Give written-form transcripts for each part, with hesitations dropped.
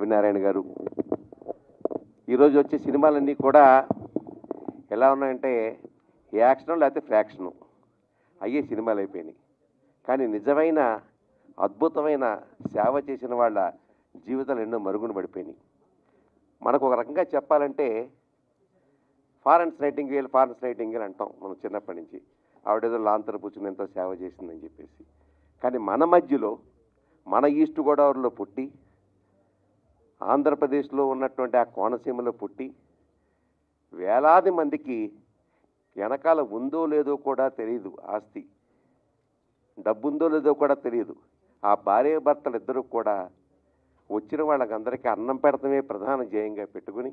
రవినారాయణ గారు. ఈరోజు వచ్చే సినిమాలన్నీ కూడా ఎలా ఉన్నాయంటే యాక్షన్ లేకపోతే ఫ్యాక్షన్ అయ్యే సినిమాలు అయిపోయినాయి. కానీ నిజమైన అద్భుతమైన సేవ చేసిన వాళ్ళ జీవితాలు ఎన్నో మరుగున పడిపోయినాయి. మనకు ఒక రకంగా చెప్పాలంటే ఫారెన్స్ నైటింగేల్ అంటాం మనం చిన్నప్పటి నుంచి. ఆవిడేదో లాంతర కూర్చుని ఎంతో సేవ చేసిందని చెప్పేసి. కానీ మన మధ్యలో మన ఈస్ట్ గోదావరిలో పుట్టి ఆంధ్రప్రదేశ్లో ఉన్నటువంటి ఆ కోనసీమలో పుట్టి వేలాది మందికి వెనకాల ఉందో లేదో కూడా తెలియదు, ఆస్తి డబ్బుందో లేదో కూడా తెలియదు. ఆ భార్య భర్తలు ఇద్దరు కూడా వచ్చిన వాళ్ళకందరికీ అన్నం పెడతమే ప్రధాన ధ్యేయంగా పెట్టుకుని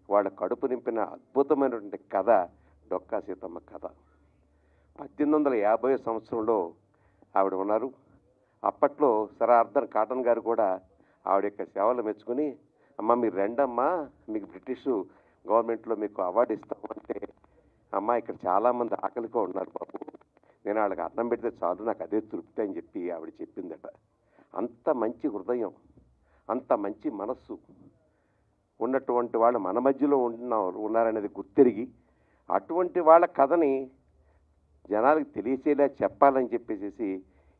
వాళ్ళ కడుపు నింపిన అద్భుతమైనటువంటి కథ డొక్కా సీతమ్మ కథ. 1850 సంవత్సరంలో ఆవిడ ఉన్నారు. అప్పట్లో సర్ ఆర్థర్ కాటన్ గారు కూడా ఆవిడ యొక్క సేవలు మెచ్చుకుని, అమ్మ మీరు రెండమ్మా, మీకు బ్రిటిష్ గవర్నమెంట్లో మీకు అవార్డు ఇస్తామంటే, అమ్మ ఇక్కడ చాలామంది ఆకలిగా ఉన్నారు బాబు, నేను వాళ్ళకి అన్నం పెడితే చాలు, నాకు అదే తృప్తి అని చెప్పి ఆవిడ చెప్పిందట. అంత మంచి హృదయం, అంత మంచి మనస్సు ఉన్నటువంటి వాళ్ళు మన మధ్యలో ఉన్నారనేది గుర్తిరిగి అటువంటి వాళ్ళ కథని జనాలకు తెలియచేలా చెప్పాలని చెప్పేసి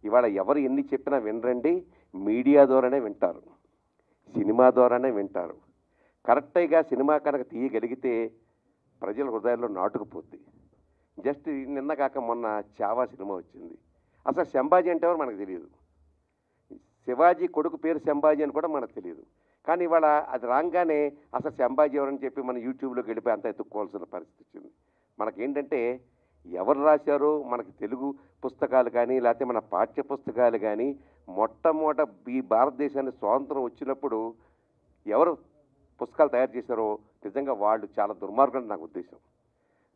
ఇవాళ ఎవరు ఎన్ని చెప్పినా వినరండి. మీడియా ద్వారానే వింటారు, సినిమా ద్వారానే వింటారు. కరెక్ట్గా సినిమా కనుక తీయగలిగితే ప్రజల హృదయాల్లో నాటుకుపోద్ది. జస్ట్ నిన్న కాక మొన్న చావా సినిమా వచ్చింది. అసలు శంభాజీ అంటే ఎవరు మనకు తెలియదు, శివాజీ కొడుకు పేరు శంభాజీ అని కూడా మనకు తెలియదు. కానీ ఇవాళ అది రాగానే అసలు శంభాజీ ఎవరని చెప్పి మనం యూట్యూబ్లోకి వెళ్ళిపోయి అంత ఎత్తుక్కోవాల్సిన పరిస్థితి వచ్చింది. మనకేంటంటే ఎవరు రాశారో మనకి తెలుగు పుస్తకాలు కానీ లేకపోతే మన పాఠ్య పుస్తకాలు కానీ మొట్టమొదట ఈ భారతదేశానికి స్వాతంత్రం వచ్చినప్పుడు ఎవరు పుస్తకాలు తయారు చేశారో నిజంగా వాళ్ళు చాలా దుర్మార్గం నాకు ఉద్దేశం.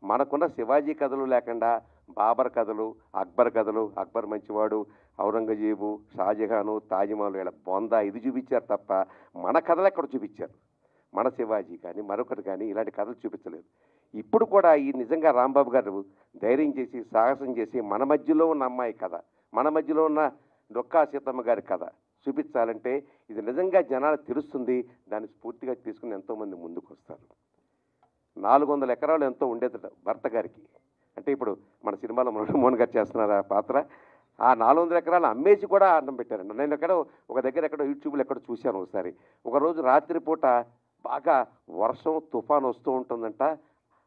మనకున్న శివాజీ కథలు లేకుండా బాబర్ కథలు, అక్బర్ కథలు, అక్బర్ మంచివాడు, ఔరంగజేబు, షాజహాను, తాజ్మహల్ వీళ్ళ బొందా ఇది చూపించారు తప్ప మన కథలు ఎక్కడ చూపించారు? మన శివాజీ కానీ మరొకటి కానీ ఇలాంటి కథలు చూపించలేదు. ఇప్పుడు కూడా ఈ నిజంగా రాంబాబు గారు ధైర్యం చేసి సాహసం చేసి మన మధ్యలో ఉన్న అమ్మాయి కథ, మన మధ్యలో ఉన్న డొక్కా సీతమ్మ గారి కథ చూపించాలంటే ఇది నిజంగా జనాలు తెలుస్తుంది. దాన్ని స్ఫూర్తిగా తీసుకుని ఎంతోమంది ముందుకు వస్తారు. 400 ఎకరాలు ఎంతో ఉండేదట భర్త గారికి. అంటే ఇప్పుడు మన సినిమాలో మోహన్ గారు చేస్తున్నారు ఆ పాత్ర. ఆ 400 ఎకరాలు అమ్మేసి కూడా అన్నం పెట్టారండి. నేను ఒక దగ్గర ఎక్కడో యూట్యూబ్లో ఎక్కడో చూశాను ఒకసారి. ఒకరోజు రాత్రిపూట బాగా వర్షం తుఫాను వస్తూ ఉంటుందంట.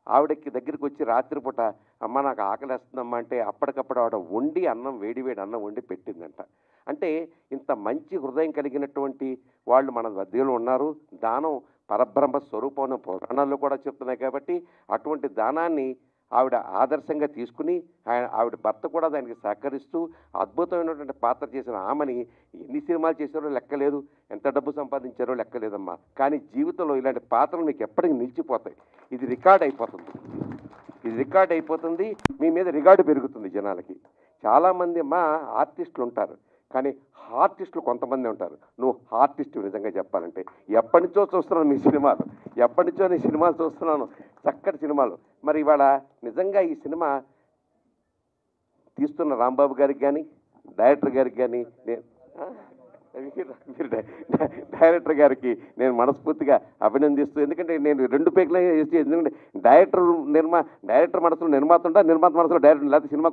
ఆవిడకి దగ్గరికి వచ్చి రాత్రిపూట అమ్మ నాకు ఆకలేస్తుందమ్మా అంటే అప్పటికప్పుడు ఆవిడ వండి అన్నం వేడి అన్నం వండి పెట్టిందంట. అంటే ఇంత మంచి హృదయం కలిగినటువంటి వాళ్ళు మన మధ్యలో ఉన్నారు. దానం పరబ్రహ్మ స్వరూపం పురాణాల్లో కూడా చెప్తున్నాయి. కాబట్టి అటువంటి దానాన్ని ఆవిడ ఆదర్శంగా తీసుకుని ఆవిడ భర్త కూడా దానికి సహకరిస్తూ అద్భుతమైనటువంటి పాత్ర చేసిన ఆమెని ఎన్ని సినిమాలు చేశారో లెక్కలేదు, ఎంత డబ్బు సంపాదించారో లెక్కలేదమ్మా. కానీ జీవితంలో ఇలాంటి పాత్రలు మీకు ఎప్పటికీ నిలిచిపోతాయి. ఇది రికార్డ్ అయిపోతుంది. మీ మీద రికార్డు పెరుగుతుంది జనాలకి. చాలామంది అమ్మా ఆర్టిస్టులు ఉంటారు, కానీ ఆర్టిస్టులు కొంతమంది ఉంటారు. నువ్వు ఆర్టిస్టు నిజంగా చెప్పాలంటే ఎప్పటి నుంచో చూస్తున్నాను నీ సినిమాలు చూస్తున్నాను, చక్కటి సినిమాలు. మరి ఇవాళ నిజంగా ఈ సినిమా తీస్తున్న రాంబాబు గారికి కానీ డైరెక్టర్ గారికి కానీ డైరెక్టర్ గారికి నేను మనస్ఫూర్తిగా అభినందిస్తూ, ఎందుకంటే నేను 2 పేర్లు చేసి, ఎందుకంటే డైరెక్టర్ మనసులో నిర్మాత ఉంటా, నిర్మాత మనసులో డైరెక్టర్, లేకపోతే సినిమా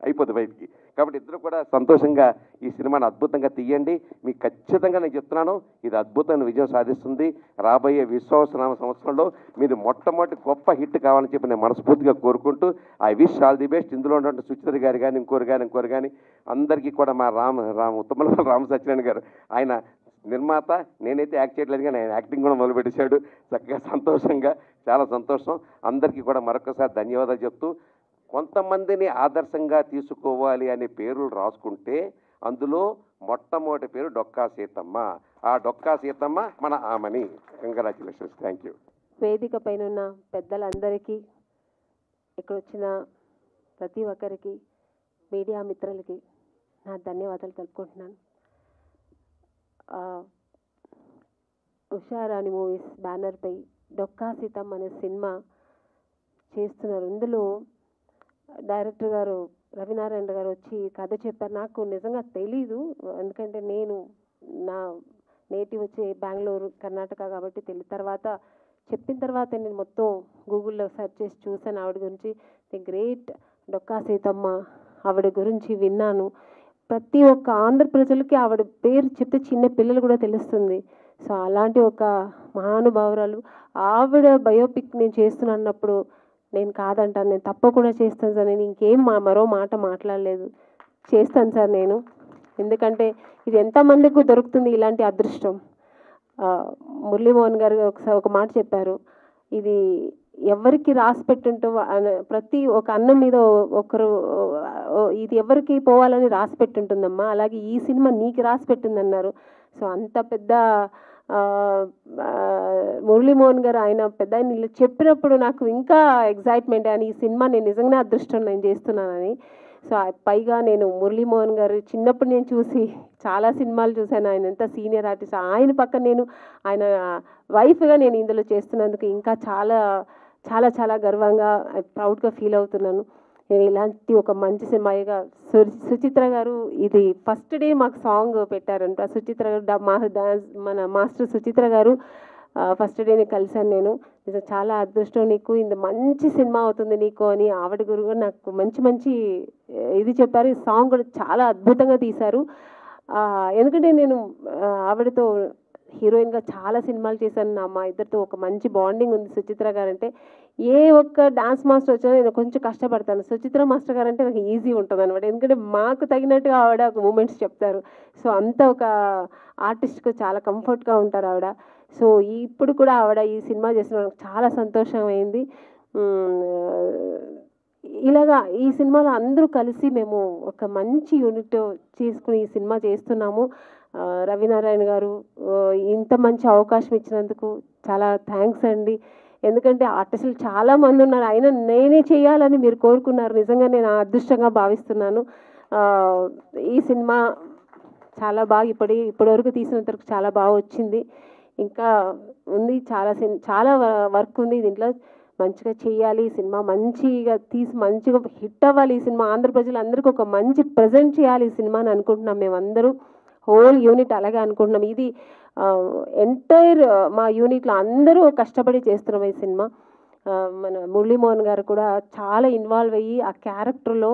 అయిపోద్ది బయటికి. కాబట్టి ఇద్దరు కూడా సంతోషంగా ఈ సినిమాని అద్భుతంగా తీయండి. మీకు ఖచ్చితంగా నేను చెప్తున్నాను, ఇది అద్భుతమైన విజయం సాధిస్తుంది. రాబోయే విశ్వాసనామ సంవత్సరంలో మీరు మొట్టమొదటి గొప్ప హిట్ కావాలని చెప్పి నేను మనస్ఫూర్తిగా కోరుకుంటూ I wish all the best. ఇందులో ఉన్నటువంటి సుచిత్ర గారు కానీ ఇంకోరు కానీ అందరికీ కూడా మా ఉత్తమల రామ సత్యనారాయణ గారు ఆయన నిర్మాత, నేనైతే యాక్ట్ చేయట్లేదు కానీ ఆయన యాక్టింగ్ కూడా మొదలుపెట్టేశాడు. చక్కగా సంతోషంగా, చాలా సంతోషం. అందరికీ కూడా మరొకసారి ధన్యవాదాలు చెప్తూ, కొంతమందిని ఆదర్శంగా తీసుకోవాలి అనే పేర్లు రాసుకుంటే అందులో మొట్టమొదటి పేరు డొక్కా సీతమ్మ. ఆ డొక్కా సీతమ్మ మన ఆమని. కంగ్రాచులేషన్స్. Thank you. వేదిక పైన ఉన్న పెద్దలందరికీ, ఇక్కడ వచ్చిన ప్రతి ఒక్కరికి, మీడియా మిత్రులకి నా ధన్యవాదాలు తెలుపుకుంటున్నాను. ఉషారాణి మూవీస్ బ్యానర్పై డొక్కా సీతమ్మ అనే సినిమా చేస్తున్నారు. ఇందులో డైరెక్టర్ గారు రవినారాయణ గారు వచ్చి కథ చెప్పారు. నాకు నిజంగా తెలీదు, ఎందుకంటే నేను నా నేటివ్ వచ్చి బెంగళూరు కర్ణాటక కాబట్టి తెలియదు. తర్వాత చెప్పిన తర్వాత నేను మొత్తం గూగుల్లో సెర్చ్ చేసి చూసాను ఆవిడ గురించి. ది గ్రేట్ డొక్కా సీతమ్మ, ఆవిడ గురించి విన్నాను. ప్రతి ఒక్క ఆంధ్ర ప్రజలకి ఆవిడ పేరు చెప్తే చిన్న పిల్లలు కూడా తెలుస్తుంది. సో అలాంటి ఒక మహానుభావురాలు. ఆవిడ బయోపిక్ నేను చేస్తున్నప్పుడు నేను కాదంటాను, నేను తప్పకుండా చేస్తాను సార్. నేను ఇంకేం మరో మాట మాట్లాడలేదు, చేస్తాను సార్ నేను. ఎందుకంటే ఇది ఎంతమందికి దొరుకుతుంది ఇలాంటి అదృష్టం. మురళీమోహన్ గారు ఒక మాట చెప్పారు, ఇది ఎవరికి రాసి పెట్టుంటో ప్రతి ఒక అన్నం మీద ఒకరు ఇది ఎవరికి పోవాలని రాసి పెట్టుంటుందమ్మా, అలాగే ఈ సినిమా నీకు రాసి పెట్టిందన్నారు. సో అంత పెద్ద మురళీమోహన్ గారు ఆయన పెద్ద ఆయన చెప్పినప్పుడు నాకు ఇంకా ఎగ్జైట్మెంట్ అని, ఈ సినిమా నేను నిజంగానే అదృష్టం నేను చేస్తున్నానని. సో పైగా నేను మురళీమోహన్ గారు చిన్నప్పుడు నేను చూసి చాలా సినిమాలు చూశాను, ఆయన ఎంత సీనియర్ ఆర్టిస్ట్. ఆయన పక్కన నేను ఆయన వైఫ్గా నేను ఇందులో చేస్తున్నందుకు ఇంకా చాలా చాలా చాలా గర్వంగా ప్రౌడ్గా ఫీల్ అవుతున్నాను. నేను ఇలాంటి ఒక మంచి సినిమాగా సుచిత్ర గారు ఇది ఫస్ట్ డే మాకు సాంగ్ పెట్టారంట. సుచిత్ర గారు మన మాస్టర్ సుచిత్ర గారు ఫస్ట్ డే కలిశాను నేను. నిజం చాలా అదృష్టం నీకు, ఇంత మంచి సినిమా అవుతుంది నీకు అని ఆవిడ గురువు నాకు మంచి మంచి ఇది చెప్పారు. ఈ సాంగ్ కూడా చాలా అద్భుతంగా తీశారు. ఎందుకంటే నేను ఆవిడతో హీరోయిన్గా చాలా సినిమాలు చేశాను. మా ఇద్దరితో ఒక మంచి బాండింగ్ ఉంది. సుచిత్ర గారు అంటే ఏ ఒక్క డాన్స్ మాస్టర్ వచ్చినా నేను కొంచెం కష్టపడతాను, సుచిత్ర మాస్టర్ గారు అంటే నాకు ఈజీ ఉంటుంది అనమాట. ఎందుకంటే మాకు తగినట్టుగా ఆవిడ ఒక మూమెంట్స్ చెప్తారు. సో అంత ఒక ఆర్టిస్ట్కు చాలా కంఫర్ట్గా ఉంటారు ఆవిడ. సో ఇప్పుడు కూడా ఆవిడ ఈ సినిమా చేసిన చాలా సంతోషమైంది. ఇలాగా ఈ సినిమాలో అందరూ కలిసి మేము ఒక మంచి యూనిట్ చేసుకుని ఈ సినిమా చేస్తున్నాము. రవినారాయణ గారు ఇంత మంచి అవకాశం ఇచ్చినందుకు చాలా థ్యాంక్స్ అండి. ఎందుకంటే ఆర్టిస్టులు చాలామంది ఉన్నారు, అయినా నేనే చేయాలని మీరు కోరుకున్నారు. నిజంగా నేను అదృష్టంగా భావిస్తున్నాను. ఈ సినిమా చాలా బాగా ఇప్పటివరకు తీసినంత వరకు చాలా బాగా వచ్చింది. ఇంకా ఉంది, చాలా వర్క్ ఉంది దీంట్లో. మంచిగా చేయాలి ఈ సినిమా, మంచిగా తీసి మంచిగా హిట్ అవ్వాలి ఈ సినిమా. ఆంధ్ర ప్రజలందరికీ ఒక మంచి ప్రజెంట్ చేయాలి ఈ సినిమా అని అనుకుంటున్నాం మేమందరూ, హోల్ యూనిట్ అలాగే అనుకుంటున్నాం. ఇది ఎంటైర్ మా యూనిట్లో అందరూ కష్టపడి చేస్తున్నాం ఈ సినిమా. మన మురళీమోహన్ గారు కూడా చాలా ఇన్వాల్వ్ అయ్యి ఆ క్యారెక్టర్లో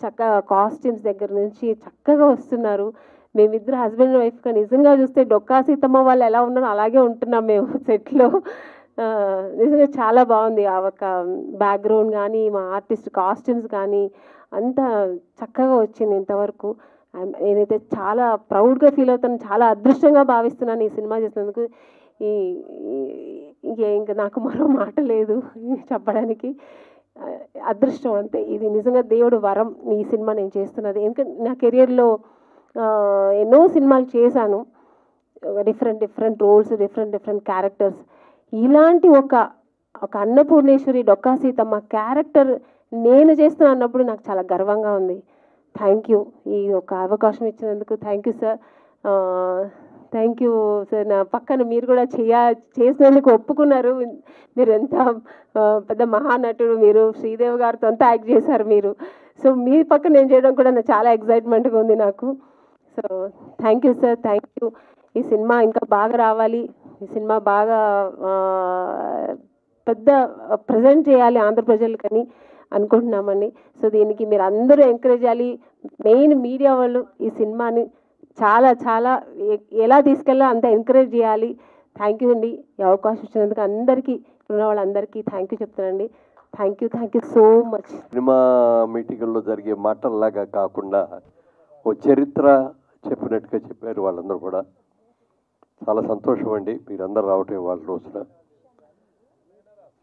చక్కగా కాస్ట్యూమ్స్ దగ్గర నుంచి చక్కగా వస్తున్నారు. మేమిద్దరు హస్బెండ్ అండ్ వైఫ్గా నిజంగా చూస్తే డొక్కా సీతమ్మ వాళ్ళు ఎలా ఉన్నారో అలాగే ఉంటున్నాం మేము సెట్లో. నిజంగా చాలా బాగుంది. ఆ ఒక బ్యాక్గ్రౌండ్ కానీ మా ఆర్టిస్ట్ కాస్ట్యూమ్స్ కానీ అంతా చక్కగా వచ్చింది ఇంతవరకు. నేనైతే చాలా ప్రౌడ్గా ఫీల్ అవుతాను, చాలా అదృష్టంగా భావిస్తున్నాను ఈ సినిమా చేసినందుకు. ఇంకా నాకు మరో మాట లేదు చెప్పడానికి. అదృష్టం అంతే, ఇది నిజంగా దేవుడు వరం ఈ సినిమా నేను చేస్తున్నది. ఎందుకంటే నా కెరియర్లో ఎన్నో సినిమాలు చేశాను, డిఫరెంట్ రోల్స్, డిఫరెంట్ క్యారెక్టర్స్. ఇలాంటి ఒక అన్నపూర్ణేశ్వరి డొక్కా సీతమ్మ క్యారెక్టర్ నేను చేస్తున్నా అన్నప్పుడు నాకు చాలా గర్వంగా ఉంది. థ్యాంక్ యూ, ఈ ఒక అవకాశం ఇచ్చినందుకు thank you sir. Thank you sir. నా పక్కన మీరు కూడా చేసినందుకు ఒప్పుకున్నారు. మీరు ఎంత పెద్ద మహానటుడు, మీరు శ్రీదేవి గారితో అంతా యాక్ట్ చేశారు మీరు. సో మీ పక్కన నేను చేయడం కూడా నాకు చాలా ఎక్సైట్మెంట్గా ఉంది నాకు. So thank you sir, thank you. ఈ సినిమా ఇంకా బాగా రావాలి, ఈ సినిమా బాగా పెద్ద ప్రజెంట్ చేయాలి ఆంధ్ర ప్రజలకని అనుకుంటున్నామని. సో దీనికి మీరు అందరూ ఎంకరేజ్ చేయాలి. మెయిన్ మీడియా వాళ్ళు ఈ సినిమాని చాలా చాలా ఎలా తీసుకెళ్ళాలో అంత ఎంకరేజ్ చేయాలి. థ్యాంక్ యూ అండి, ఈ అవకాశం ఇచ్చినందుకు అందరికీ, ఉన్న వాళ్ళందరికీ థ్యాంక్ యూ చెప్తానండి. Thank you so much. Cinema మీటింగుల్లో జరిగే మాటల్లాగా కాకుండా ఓ చరిత్ర చెప్పినట్టుగా చెప్పారు వాళ్ళందరూ కూడా. చాలా సంతోషం అండి మీరందరూ రావటం వాళ్ళ రోజున.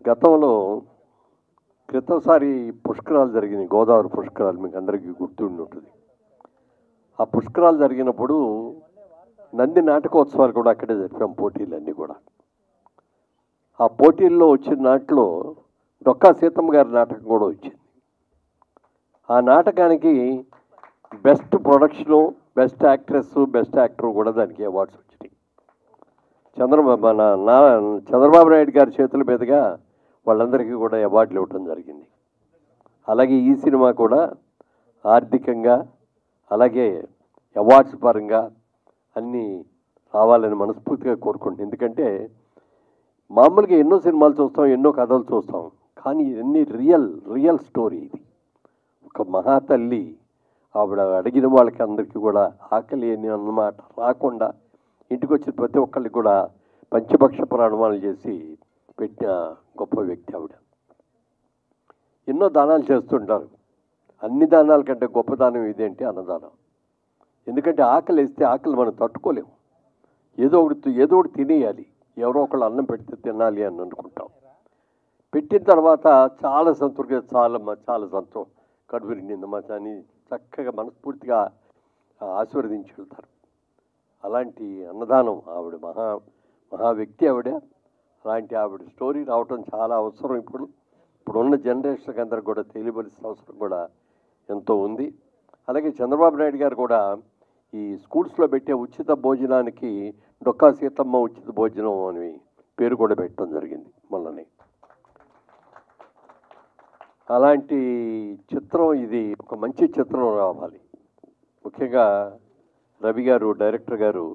గతంలో క్రితంసారి పుష్కరాలు జరిగినాయి, గోదావరి పుష్కరాలు, మీకు అందరికీ గుర్తుండి ఉంటుంది. ఆ పుష్కరాలు జరిగినప్పుడు నంది నాటకోత్సవాలు కూడా అక్కడే జరిపాం, పోటీలన్నీ కూడా. ఆ పోటీల్లో వచ్చిన నాటిలో డొక్కా సీతమ్మ గారి నాటకం కూడా వచ్చింది. ఆ నాటకానికి best production, best actress, best actor కూడా దానికి అవార్డ్స్ వచ్చినాయి. చంద్రబాబు నాయుడు గారి చేతుల మీదుగా వాళ్ళందరికీ కూడా అవార్డులు ఇవ్వటం జరిగింది. అలాగే ఈ సినిమా కూడా ఆర్థికంగా అలాగే అవార్డ్స్ పరంగా అన్నీ రావాలని మనస్ఫూర్తిగా కోరుకుంటున్నాను. ఎందుకంటే మామూలుగా ఎన్నో సినిమాలు చూస్తాం, ఎన్నో కథలు చూస్తాం, కానీ ఎన్ని రియల్ స్టోరీ ఇది. ఒక మహాతల్లి ఆవిడ అడిగిన వాళ్ళకి అందరికీ కూడా ఆకలి అని అన్నమాట రాకుండా ఇంటికి వచ్చిన ప్రతి ఒక్కరికి కూడా పంచభక్ష ప్రాణాలు చేసి పెట్టిన గొప్ప వ్యక్తి ఆవిడ. ఎన్నో దానాలు చేస్తుంటారు. అన్ని దానాల కంటే గొప్ప దానం ఇదేంటి అన్నదానం. ఎందుకంటే ఆకలి వేస్తే ఆకలి మనం తట్టుకోలేము. ఏదో ఒకటి తినేయాలి. ఎవరో ఒకళ్ళు అన్నం పెడితే తినాలి అని అనుకుంటాం. పెట్టిన తర్వాత చాలా సంతృప్తిగా చాలా సంతోషం కడుపు నిండిందమ్మా అని చక్కగా మనస్ఫూర్తిగా ఆశీర్వదించి వెళ్తారు. అలాంటి అన్నదానం ఆవిడ మహా వ్యక్తి ఆవిడ. అలాంటి ఆవిడ స్టోరీ రావటం చాలా అవసరం. ఇప్పుడున్న జనరేషన్కి అందరికి కూడా తెలియవలసిన అవసరం కూడా ఎంతో ఉంది. అలాగే చంద్రబాబు నాయుడు గారు కూడా ఈ స్కూల్స్లో పెట్టే ఉచిత భోజనానికి డొక్కా సీతమ్మ ఉచిత భోజనం అని పేరు కూడా పెట్టడం జరిగింది మొన్ననే. అలాంటి చిత్రం ఇది ఒక మంచి చిత్రం రావాలి. ముఖ్యంగా రవి గారు డైరెక్టర్ గారు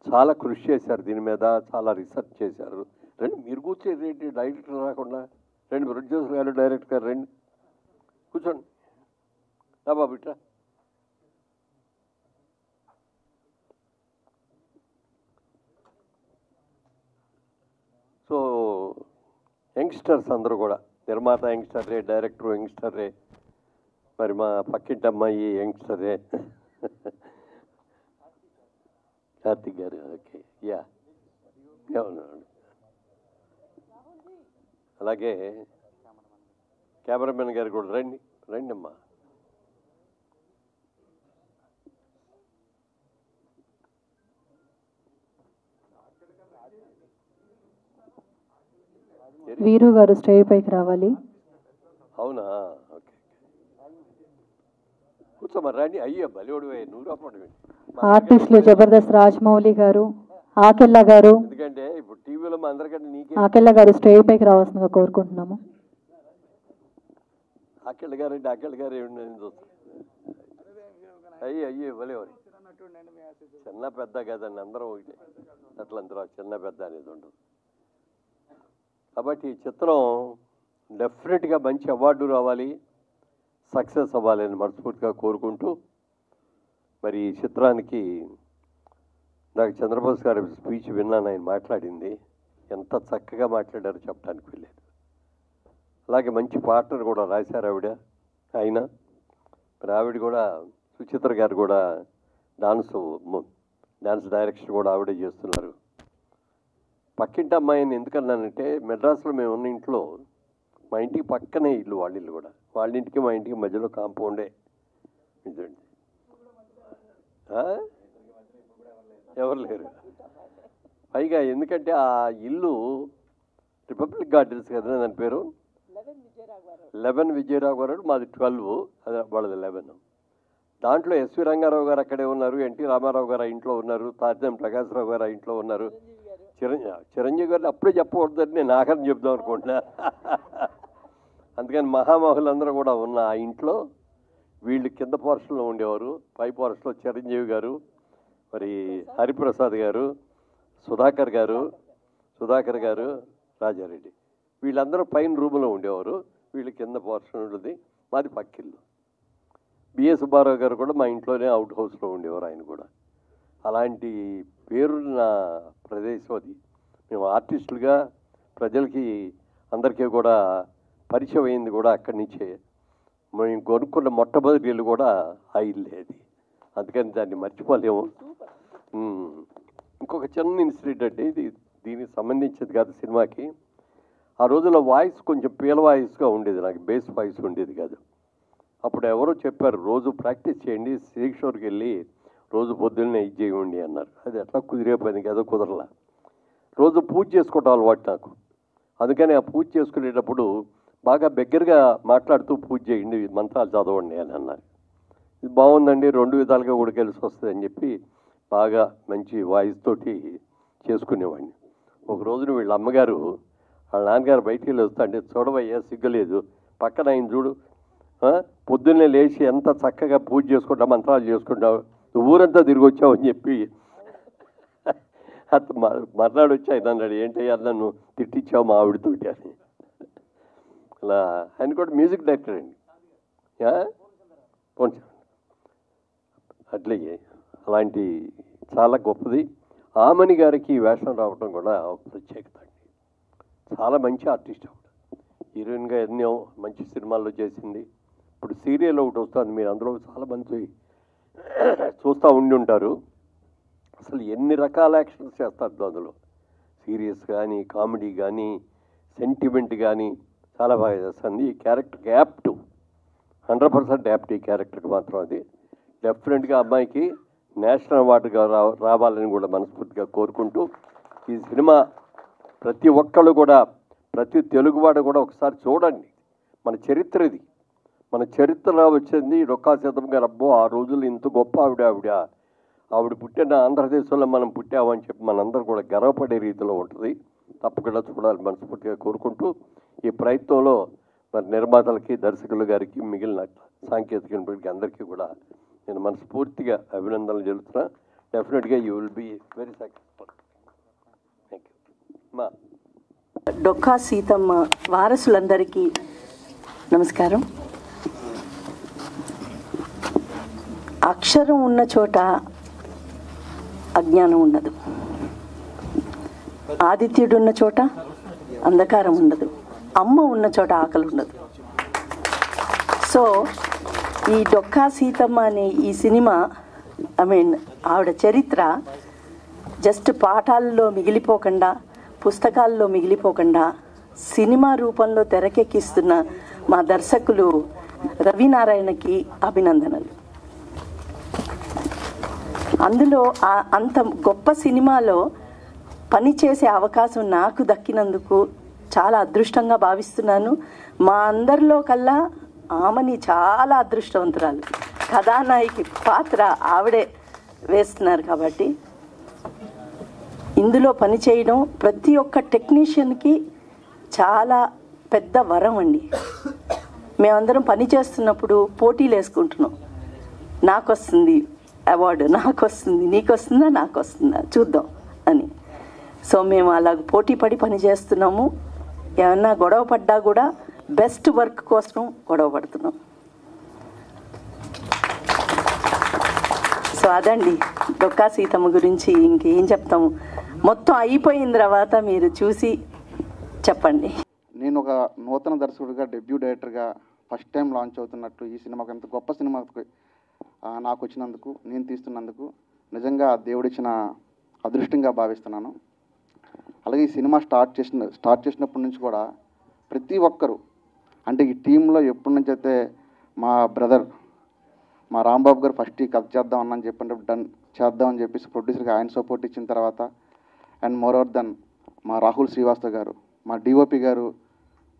చాలా కృషి చేశారు దీని మీద, చాలా రీసెర్చ్ చేశారు. రండి మీరు కూర్చోండి, డైరెక్టర్ రాకుండా రండి, ప్రొడ్యూసర్ గారు డైరెక్టర్ గారు రండి కూర్చోండి. రా బాబు ఇట్లా. సో యంగ్స్టర్స్ అందరూ కూడా, నిర్మాత యంగ్స్టర్రే, డైరెక్టర్ యంగ్స్టర్రే, మరి మా పక్కింటి అమ్మాయి యంగ్స్టర్రే కార్తిక్ గారు. ఓకే, యా అవునండి. అలాగే కెమెరామెన్ గారు కూడా రండి అమ్మా. వీరు గారు స్టేజ్ పైకి రావాలి. అవునా, ఓకే కూర్చోమ్మా రండి. అయ్యో బలివాడు నువ్వు రాపండి. ఆర్టిస్టులు జబర్దస్త్ రాజమౌళి గారు, ఆకెళ్ళ గారు. ఎందుకంటే ఇప్పుడు టీవీలో మా అందరికంటే నీకే ఆకెళ్ళ గారు స్టేజ్ పైకి రావాల్సిందిగా కోరుకుంటున్నాము. అక్కడి గారు ఏమి చూస్తాను. అయ్యో బలివాడు చిన్న పెద్ద కదండి, అందరం ఒకటే. అట్లందరూ చిన్న పెద్ద అనేది ఉండదు. కాబట్టి ఈ చిత్రం డెఫినెట్గా మంచి అవార్డు రావాలి, సక్సెస్ అవ్వాలని మనస్ఫూర్తిగా కోరుకుంటూ, మరి ఈ చిత్రానికి నాకు చంద్రబోస్ గారి స్పీచ్ విన్నాను. ఆయన మాట్లాడింది ఎంత చక్కగా మాట్లాడారో చెప్పడానికి వెళ్ళలేదు. అలాగే మంచి పాటలు కూడా రాశారు ఆవిడ. మరి ఆవిడ కూడా సుచిత్ర గారు కూడా డాన్స్ డైరెక్షన్ కూడా ఆవిడే చేస్తున్నారు. పక్కింటి అమ్మాయిని ఎందుకన్నానంటే, మెడ్రాస్లో మేము ఉన్న ఇంట్లో మా ఇంటికి పక్కనే ఇల్లు, వాళ్ళ ఇల్లు కూడా. వాళ్ళ ఇంటికి మా ఇంటికి మధ్యలో కాంపౌండే. ఇదండి, ఎవరు లేరు. పైగా ఎందుకంటే ఆ ఇల్లు రిపబ్లిక్ గార్డెన్స్ కదా దాని పేరు, 11 విజయరావు గారు, మాది 12, అదే వాళ్ళది 11. దాంట్లో ఎస్వి రంగారావు గారు అక్కడే ఉన్నారు, ఎన్టీ రామారావు గారు ఆ ఇంట్లో ఉన్నారు, తాజం ప్రకాశ్రావు గారు ఆ ఇంట్లో ఉన్నారు, చిరంజీవి గారిని అప్పుడే చెప్పకూడదని నేను ఆఖరిని చెప్దాం అనుకుంటున్నా. అందుకని మహామహులందరూ కూడా ఉన్న ఆ ఇంట్లో వీళ్ళు కింద పోర్షన్లో ఉండేవారు, పై పోర్షన్లో చిరంజీవి గారు, మరి హరిప్రసాద్ గారు, సుధాకర్ గారు, రాజారెడ్డి, వీళ్ళందరూ పైన రూములో ఉండేవారు. వీళ్ళు కింద పోర్షన్ ఉండేది, మాది పక్కిల్లు. బిఎస్ సుబ్బారావు గారు కూడా మా ఇంట్లోనే అవుట్ హౌస్లో ఉండేవారు. ఆయన కూడా అలాంటి పేరున్న ప్రదేశం అది. మేము ఆర్టిస్టులుగా ప్రజలకి అందరికీ కూడా పరిచయం అయింది కూడా అక్కడి నుంచే. మేము కొనుక్కున్న మొట్టమొదటి ఇల్లు కూడా ఆ ఇల్లే అది. అందుకని దాన్ని మర్చిపోలేము. ఇంకొక చిన్న ఇన్సిడెంట్ అంటే, ఇది దీనికి సంబంధించింది కాదు సినిమాకి. ఆ రోజుల్లో వాయిస్ కొంచెం పీల వాయిస్గా ఉండేది, నాకు బేస్ వాయిస్ ఉండేది కాదు. అప్పుడు ఎవరో చెప్పారు, రోజు ప్రాక్టీస్ చేయండి, శ్రీకిషోర్కి వెళ్ళి రోజు పొద్దున్నే ఇది చేయండి అన్నారు. అది ఎట్లా కుదిరే పని కదా, కుదరలా. రోజు పూజ చేసుకోవటం అలవాటు నాకు. అందుకని ఆ పూజ చేసుకునేటప్పుడు బాగా దగ్గరగా మాట్లాడుతూ పూజ చేయండి, మంత్రాలు చదవండి అని అన్నారు. ఇది బాగుందండి, 2 విధాలుగా కూడా కలిసి వస్తుంది అని చెప్పి బాగా మంచి వాయిస్ తోటి చేసుకునేవాడిని. ఒక రోజున వీళ్ళ అమ్మగారు వాళ్ళ నాన్నగారు బయటికి వెళ్ళి వస్తాంటే, చూడవయ్యా సిగ్గులేదు, పక్కన ఆయన చూడు, పొద్దున్నే లేచి ఎంత చక్కగా పూజ చేసుకుంటావు, మంత్రాలు చేసుకుంటావు, ఊరంతా తిరిగి వచ్చావు అని చెప్పి మర్నాడు వచ్చి ఆయన అన్నాడు, ఏంటయ్యా నన్ను తిట్టించావు మా ఆవిడతోటి అని. అలా ఆయన కూడా మ్యూజిక్ డైరెక్టర్ అండి. కొంచెం అట్లే అలాంటి చాలా గొప్పది. ఆమని గారికి ఈ వేషం రావడం కూడా ఒక ప్రత్యేకత అండి. చాలా మంచి ఆర్టిస్ట్ ఆవిడ. హీరోయిన్గా ఎన్నో మంచి సినిమాల్లో చేసింది. ఇప్పుడు సీరియల్ ఒకటి వస్తుంది, మీరు అందులో చాలామంది చూస్తూ ఉండి ఉంటారు. అసలు ఎన్ని రకాల యాక్షన్స్ చేస్తారు అందులో. సీరియస్ కానీ, కామెడీ కానీ, సెంటిమెంట్ కానీ చాలా బాగా చేస్తుంది. ఈ క్యారెక్టర్కి యాప్ట్, 100% యాప్ట్ ఈ క్యారెక్టర్కి మాత్రం. అది డెఫినెట్గా అమ్మాయికి నేషనల్ అవార్డుగా రావాలని కూడా మనస్ఫూర్తిగా కోరుకుంటూ, ఈ సినిమా ప్రతి ఒక్కళ్ళు కూడా, ప్రతి తెలుగువాడు కూడా ఒకసారి చూడండి. మన చరిత్ర ఇది. మన చరిత్రలో వచ్చింది డొక్కా సీతమ్మ గారు. అబ్బో, ఆ రోజులు ఇంత గొప్ప ఆవిడ పుట్టిన ఆంధ్రదేశంలో మనం పుట్టామని చెప్పి మనందరం కూడా గర్వపడే రీతిలో ఉంటుంది. తప్పకుండా చూడాలి మనస్ఫూర్తిగా కోరుకుంటూ, ఈ ప్రయత్నంలో మరి నిర్మాతలకి, దర్శకులు గారికి, మిగిలిన సాంకేతిక నిపుణులకి అందరికీ కూడా నేను మనస్ఫూర్తిగా అభినందనలు తెలుపుతున్నా. డెఫినెట్గా you will be very successful. Thank you. మా డొక్కా సీతమ్మ వారసులందరికీ నమస్కారం. అక్షరం ఉన్న చోట అజ్ఞానం ఉండదు, ఆదిత్యుడున్న చోట అంధకారం ఉండదు, అమ్మ ఉన్న చోట ఆకలి ఉండదు. సో ఈ డొక్కా సీతమ్మ అనే ఈ సినిమా, ఆవిడ చరిత్ర జస్ట్ పాఠాల్లో మిగిలిపోకుండా, పుస్తకాల్లో మిగిలిపోకుండా సినిమా రూపంలో తెరకెక్కిస్తున్న మా దర్శకులు రవినారాయణకి అభినందనలు. అందులో అంత గొప్ప సినిమాలో పనిచేసే అవకాశం నాకు దక్కినందుకు చాలా అదృష్టంగా భావిస్తున్నాను. మా అందరిలో కల్లా ఆమెని చాలా అదృష్టవంతురాలు. కథానాయకి పాత్ర ఆవిడే వేస్తున్నారు కాబట్టి ఇందులో పనిచేయడం ప్రతి ఒక్క టెక్నీషియన్కి చాలా పెద్ద వరం అండి. మేమందరం పని చేస్తున్నప్పుడు పోటీలు వేసుకుంటున్నాం. నాకు వస్తుంది అవార్డు, నాకు వస్తుంది, నీకు వస్తుందా, నాకు వస్తుందా చూద్దాం అని. సో మేము అలాగ పోటీ పడి పని చేస్తున్నాము. ఏమన్నా గొడవ పడ్డా కూడా బెస్ట్ వర్క్ కోసం గొడవ పడుతున్నాం. సో అదండి డొక్కా సీతమ్మ గురించి. ఇంకేం చెప్తాము, మొత్తం అయిపోయిన తర్వాత మీరు చూసి చెప్పండి. నేను ఒక నూతన దర్శకుడిగా, డెబ్యూ డైరెక్టర్గా ఫస్ట్ టైం లాంచ్ అవుతున్నట్టు ఈ సినిమాకి, ఎంత గొప్ప సినిమాకి నాకు వచ్చినందుకు, నేను తీస్తున్నందుకు నిజంగా దేవుడిచ్చిన అదృష్టంగా భావిస్తున్నాను. అలాగే ఈ సినిమా స్టార్ట్ చేసినప్పటి నుంచి కూడా ప్రతి ఒక్కరూ, అంటే ఈ టీంలో ఎప్పటి నుంచి అయితే మా బ్రదర్, మా రాంబాబు గారు ఫస్ట్ ఈ కథ చేద్దాం అన్నని చెప్పినప్పుడు డన్ చేద్దామని చెప్పేసి ప్రొడ్యూసర్గా ఆయన సపోర్ట్ ఇచ్చిన తర్వాత, అండ్ మోర్ ఓవర్ దెన్ మా రాహుల్ శ్రీవాస్తవ్ గారు, మా డిఓపి గారు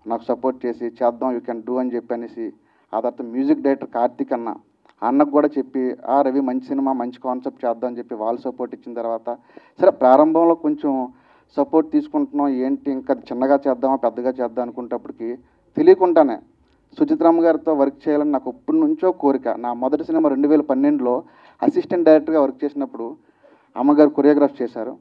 నాకు సపోర్ట్ చేసి చేద్దాం, యూ కెన్ డూ అని చెప్పి అనేసి, ఆ తర్వాత మ్యూజిక్ డైరెక్టర్ కార్తిక్ అన్నకు కూడా చెప్పి, రవి మంచి సినిమా, మంచి కాన్సెప్ట్ చేద్దాం అని చెప్పి వాళ్ళు సపోర్ట్ ఇచ్చిన తర్వాత, సరే ప్రారంభంలో కొంచెం సపోర్ట్ తీసుకుంటున్నాం, ఏంటి ఇంకా చిన్నగా చేద్దామా పెద్దగా చేద్దాం అనుకునేటప్పటికి తెలియకుండానే సుచిత్రమ్మ గారితో వర్క్ చేయాలని నాకు ఎప్పటి నుంచో కోరిక. నా మొదటి సినిమా 2012లో అసిస్టెంట్ డైరెక్టర్గా వర్క్ చేసినప్పుడు అమ్మగారు కొరియోగ్రాఫ్ చేశారు.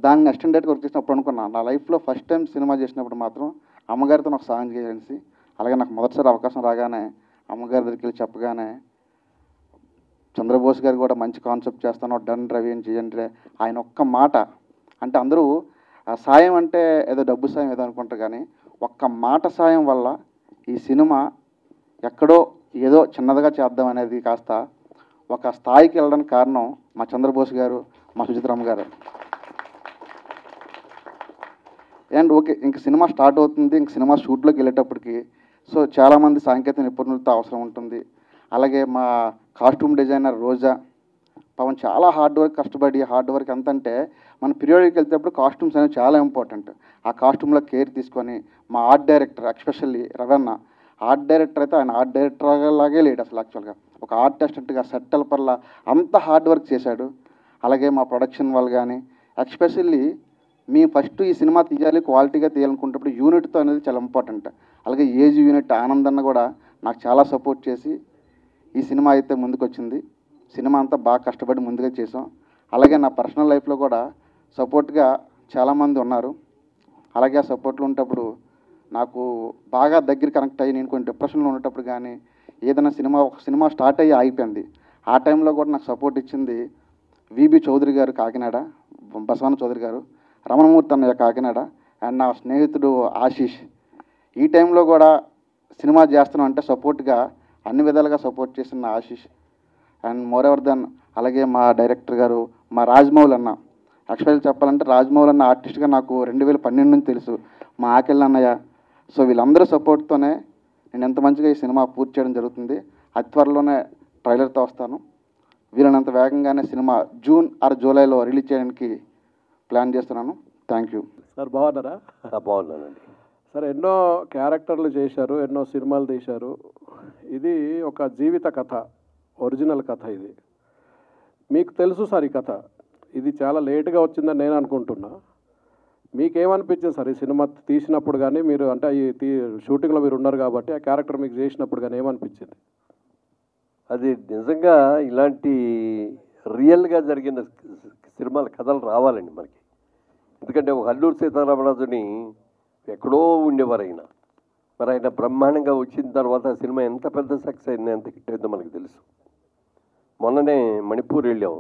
దాన్ని అసిస్టెంట్ డైరెక్టర్ వర్క్ చేసినప్పుడు అనుకున్నాను, నా లైఫ్లో ఫస్ట్ టైం సినిమా చేసినప్పుడు మాత్రం అమ్మగారితో నాకు సాంగ్ చేయాల్సి. అలాగే నాకు మొదటిసారి అవకాశం రాగానే అమ్మగారి దగ్గరికి వెళ్ళి చెప్పగానే, చంద్రబోస్ గారు కూడా మంచి కాన్సెప్ట్ చేస్తాను, డన్ రవి అని చేయండి. ఆయన ఒక్క మాట అంటే, అందరూ సాయం అంటే ఏదో డబ్బు సాయం ఏదో అనుకుంటారు, కానీ ఒక్క మాట సాయం వల్ల ఈ సినిమా ఎక్కడో ఏదో చిన్నదిగా చేద్దాం అనేది కాస్త ఒక స్థాయికి వెళ్ళడానికి కారణం మా చంద్రబోస్ గారు, మా సుచిత్రమ్మ గారు. అండ్ ఓకే, ఇంక సినిమా స్టార్ట్ అవుతుంది, ఇంక సినిమా షూట్లోకి వెళ్ళేటప్పటికి సో చాలామంది సాంకేతిక నిపుణులతో అవసరం ఉంటుంది. అలాగే మా కాస్ట్యూమ్ డిజైనర్ రోజా పవన్ చాలా హార్డ్ వర్క్ ఎంతంటే, మన పీరియడ్కి వెళ్తేప్పుడు కాస్ట్యూమ్స్ అనేవి చాలా ఇంపార్టెంట్. ఆ కాస్ట్యూమ్లో కేర్ తీసుకొని మా art director, especially Ravanna art director అయితే ఆయన ఆర్ట్ డైరెక్టర్ లాగే లేడు అసలు. యాక్చువల్గా ఒక ఆర్టిస్ట్గా సెట్టల పర్ల అంత హార్డ్ వర్క్ చేశాడు. అలాగే మా ప్రొడక్షన్ వాళ్ళు కానీ, ఎస్పెషల్లీ మీ ఫస్ట్ ఈ సినిమా తీయాలి, క్వాలిటీగా తీయాలనుకున్నప్పుడు యూనిట్తో అనేది చాలా ఇంపార్టెంట్. అలాగే ఏజ్ యూనిట్ ఆనందన్న కూడా నాకు చాలా సపోర్ట్ చేసి ఈ సినిమా అయితే ముందుకు వచ్చింది. సినిమా అంతా బాగా కష్టపడి ముందుగా చేసాం. అలాగే నా పర్సనల్ లైఫ్లో కూడా సపోర్ట్గా చాలామంది ఉన్నారు. అలాగే ఆ సపోర్ట్లో ఉన్నప్పుడు నాకు బాగా దగ్గర కనెక్ట్ అయ్యి నేను కొంచెం డిప్రెషన్లో ఉన్నప్పుడు కానీ ఏదైనా ఒక సినిమా స్టార్ట్ అయ్యి ఆగిపోయింది. ఆ టైంలో కూడా నాకు సపోర్ట్ ఇచ్చింది విబి చౌదరి గారు కాకినాడ, బసవన్న చౌదరి గారు, రమణమూర్తి అన్నయ్య కాకినాడ, అండ్ నా స్నేహితుడు ఆశీష్. ఈ టైంలో కూడా సినిమా చేస్తున్నాం అంటే సపోర్ట్గా అన్ని విధాలుగా సపోర్ట్ చేసిన ఆశీష్ అండ్ మోరెవర్ దెన్ అలాగే మా డైరెక్టర్ గారు మా రాజమౌళి అన్న. యాక్చువల్గా చెప్పాలంటే రాజమౌళి అన్న ఆర్టిస్ట్గా నాకు 2012 నుంచి తెలుసు, మా ఆకెళ్ళ అన్నయ్య. సో వీళ్ళందరూ సపోర్ట్తోనే నేను ఎంత మంచిగా ఈ సినిమా పూర్తి చేయడం జరుగుతుంది. అతి త్వరలోనే ట్రైలర్తో వస్తాను. వీళ్ళనంత వేగంగానే సినిమా జూన్ ఆర్ జూలైలో రిలీజ్ చేయడానికి ప్లాన్ చేస్తున్నాను. Thank you sir. బాగున్నారా? బాగున్నానండి. సార్, ఎన్నో క్యారెక్టర్లు చేశారు, ఎన్నో సినిమాలు తీశారు. ఇది ఒక జీవిత కథ, ఒరిజినల్ కథ. ఇది మీకు తెలుసు సార్ ఈ కథ. ఇది చాలా లేట్గా వచ్చిందని నేను అనుకుంటున్నా. మీకేమనిపించింది సార్ ఈ సినిమా తీసినప్పుడు కానీ, మీరు అంటే ఈ షూటింగ్లో మీరు ఉన్నారు కాబట్టి ఆ క్యారెక్టర్ మీకు చేసినప్పుడు కానీ ఏమనిపించింది? అది నిజంగా ఇలాంటి రియల్గా జరిగిన సినిమాల కథలు రావాలండి మనకి. ఎందుకంటే ఒక అల్లూరు సీతారామరాజుని ఎక్కడో ఉండేవారు ఆయన. మరి ఆయన బ్రహ్మాండంగా వచ్చిన తర్వాత ఆ సినిమా ఎంత పెద్ద సక్సెస్ అయింది, ఎంత హిట్ అయిందో మనకు తెలుసు. మొన్ననే మణిపూర్ వెళ్ళాం.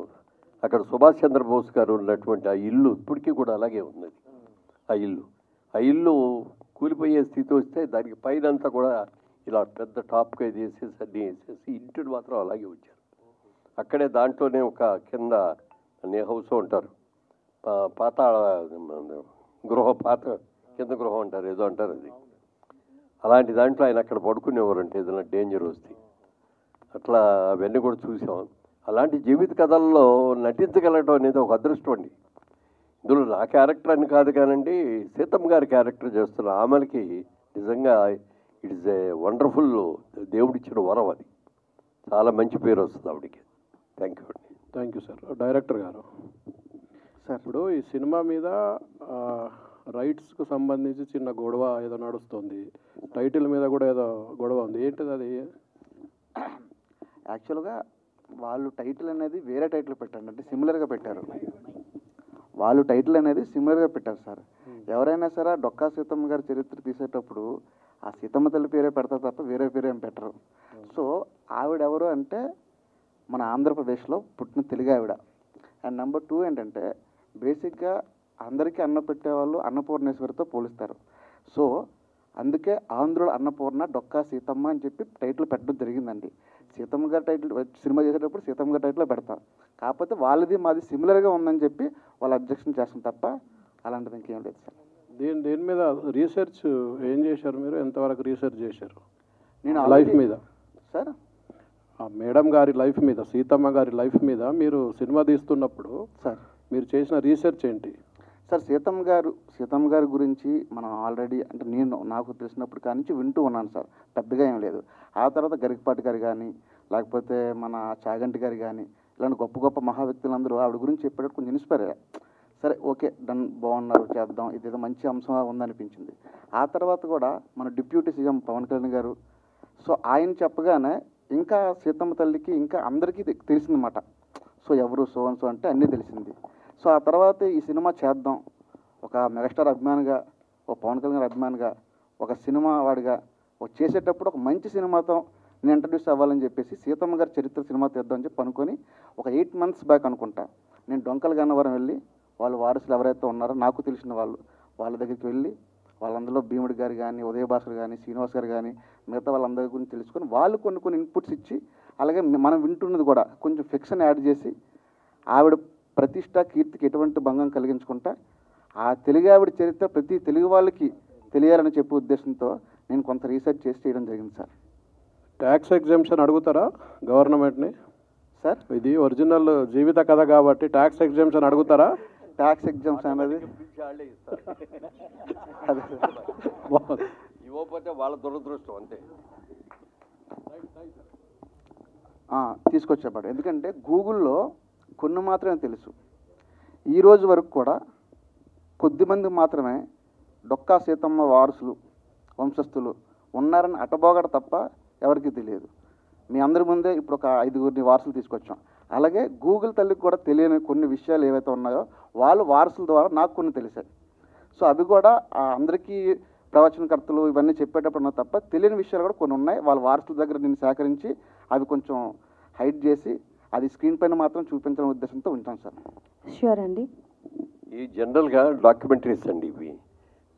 అక్కడ సుభాష్ చంద్రబోస్ గారు ఉన్నటువంటి ఆ ఇల్లు ఇప్పటికీ కూడా అలాగే ఉన్నది. ఆ ఇల్లు కూలిపోయే స్థితి వస్తే దానికి పైన అంతా కూడా ఇలా పెద్ద టాప్గా వేసేసి అన్నీ వేసేసి ఇంటిని మాత్రం అలాగే వచ్చారు. అక్కడే దాంట్లోనే ఒక కింద హౌస్ ఉంటారు, పాత కింద గృహం అంటారు, ఏదో అంటారు. అది అలాంటి దాంట్లో ఆయన అక్కడ పడుకునేవారంటే ఏదైనా డేంజర్ వస్తే. అట్లా అవన్నీ కూడా చూసాం. అలాంటి జీవిత కథల్లో నటించగలగడం అనేది ఒక అదృష్టం అండి. ఇందులో నా క్యారెక్టర్ అని కాదు కానండి, సీతమ్మ గారి క్యారెక్టర్ చేస్తున్న ఆమెకి నిజంగా ఇట్ ఈస్ ఏ వండర్ఫుల్, దేవుడిచ్చిన వరం. అది చాలా మంచి పేరు వస్తుంది ఆవిడికి. థ్యాంక్ యూ అండి. Thank you sir. డైరెక్టర్ గారు సార్, ఇప్పుడు ఈ సినిమా మీద రైట్స్కు సంబంధించి చిన్న గొడవ ఏదో నడుస్తుంది, టైటిల్ మీద కూడా ఏదో గొడవ ఉంది. ఏంటిది అది? యాక్చువల్గా వాళ్ళు టైటిల్ అనేది వేరే టైటిల్ పెట్టారు, అంటే సిమిలర్గా పెట్టారు. వాళ్ళు టైటిల్ అనేది సిమిలర్గా పెట్టారు సార్. ఎవరైనా సరే డొక్కా సీతమ్మ గారి చరిత్ర తీసేటప్పుడు ఆ సీతమ్మ తల్లి పేరే పెడతారు తప్ప వేరే పేరు ఏం పెట్టరు. సో ఆవిడెవరు అంటే మన ఆంధ్రప్రదేశ్లో పుట్టిన తెలుగు ఆవిడ. అండ్ నెంబర్ 2 ఏంటంటే బేసిక్గా అందరికీ అన్న పెట్టేవాళ్ళు అన్నపూర్ణేశ్వరితో పోలుస్తారు. సో అందుకే ఆంధ్రుల అన్నపూర్ణ డొక్కా సీతమ్మ అని చెప్పి టైటిల్ పెట్టడం జరిగిందండి. సీతమ్మ గారి టైటిల్ సినిమా చేసేటప్పుడు సీతమ్మ గారి టైటిల్ పెడతాం, కాకపోతే వాళ్ళది మాది సిమిలర్గా ఉందని చెప్పి వాళ్ళు అబ్జెక్షన్ చేస్తాం తప్ప అలాంటిది ఇంకేం లేదు సార్. దీని మీద రీసెర్చ్ ఏం చేశారు మీరు? ఎంతవరకు రీసెర్చ్ చేశారు? నేను లైఫ్ మీద సార్, మేడం గారి లైఫ్ మీద, సీతమ్మ గారి లైఫ్ మీద మీరు సినిమా తీస్తున్నప్పుడు సార్ మీరు చేసిన రీసెర్చ్ ఏంటి సార్? సీతమ్మ గారి గురించి మనం ఆల్రెడీ అంటే నాకు తెలిసినప్పుడు కానించి వింటూ ఉన్నాను సార్, పెద్దగా ఏం లేదు. ఆ తర్వాత గరికపాటి గారు కానీ లేకపోతే మన చాగంటి గారు కానీ ఇలాంటి గొప్ప గొప్ప మహా వ్యక్తులందరూ ఆవిడ గురించి చెప్పేటప్పుడు కొంచెం ఇన్స్పైర్ అయ్యారు. సరే ఓకే డన్, బాగున్నారు, చేద్దాం, ఇదేదో మంచి అంశంగా ఉందనిపించింది. ఆ తర్వాత కూడా మన డిప్యూటీ సీఎం పవన్ కళ్యాణ్ గారు, సో ఆయన చెప్పగానే ఇంకా సీతమ్మ తల్లికి ఇంకా అందరికీ తెలిసిందన్నమాట. సో ఎవరు సో అంటే అన్నీ తెలిసింది. సో ఆ తర్వాత ఈ సినిమా చేద్దాం, ఒక మెగాస్టార్ అభిమానిగా, ఒక పవన్ కళ్యాణ్ అభిమానిగా, ఒక సినిమా వాడిగా చేసేటప్పుడు ఒక మంచి సినిమాతో నేను ఇంట్రడ్యూస్ అవ్వాలని చెప్పేసి సీతమ్మ గారి చరిత్ర సినిమా తీద్దామని చెప్పి అనుకొని ఒక 8 months బ్యాక్ అనుకుంటా నేను డొంకల గన్నవరం వెళ్ళి వాళ్ళ వారసులు ఎవరైతే ఉన్నారో నాకు తెలిసిన వాళ్ళ దగ్గరికి వెళ్ళి వాళ్ళందరిలో భీముడి గారు కానీ, ఉదయ భాస్కర్ కానీ, శ్రీనివాస్ గారు కానీ మిగతా వాళ్ళందరి గురించి తెలుసుకొని వాళ్ళు కొన్ని ఇన్పుట్స్ ఇచ్చి, అలాగే మనం వింటున్నది కూడా కొంచెం ఫిక్షన్ యాడ్ చేసి ఆవిడ ప్రతిష్ట కీర్తికి ఎటువంటి భంగం కలిగించుకుంటా ఆ తెలుగు ఆవిడ చరిత్ర ప్రతి తెలుగు వాళ్ళకి తెలియాలని చెప్పే ఉద్దేశంతో నేను కొంత రీసెర్చ్ చేసి చేయడం జరిగింది సార్. ట్యాక్స్ ఎగ్జామ్షన్ అడుగుతారా గవర్నమెంట్ని? సార్ ఇది ఒరిజినల్ జీవిత కథ కాబట్టి ట్యాక్స్ ఎగ్జామ్షన్ అడుగుతారా? ట్యాక్స్ ఎగ్జామ్షన్ అనేది ఇవ్వకపోతే వాళ్ళ దురదృష్టం అంతే. తీసుకొచ్చేపాడు. ఎందుకంటే గూగుల్లో కొన్ని మాత్రమే తెలుసు. ఈరోజు వరకు కూడా కొద్దిమంది మాత్రమే డొక్కా సీతమ్మ వారసులు వంశస్థులు ఉన్నారని అటబోగడ తప్ప ఎవరికీ తెలియదు. మీ అందరి ముందే ఇప్పుడు ఒక 5 వారసులు తీసుకొచ్చాం. అలాగే గూగుల్ తల్లికి కూడా తెలియని కొన్ని విషయాలు ఏవైతే ఉన్నాయో వాళ్ళు వారసుల ద్వారా నాకు కొన్ని తెలిసాయి. సో అవి కూడా అందరికీ ప్రవచనకర్తలు ఇవన్నీ చెప్పేటప్పుడు ఉన్నా తప్ప తెలియని విషయాలు కూడా కొన్ని ఉన్నాయి. వాళ్ళ వారసుల దగ్గర నేను సేకరించి అవి కొంచెం హైడ్ చేసి అది స్క్రీన్ పైన మాత్రం చూపించడం ఉద్దేశంతో ఉంటాను సార్. ష్యూర్ అండి. ఈ జనరల్గా డాక్యుమెంటరీస్ అండి ఇవి.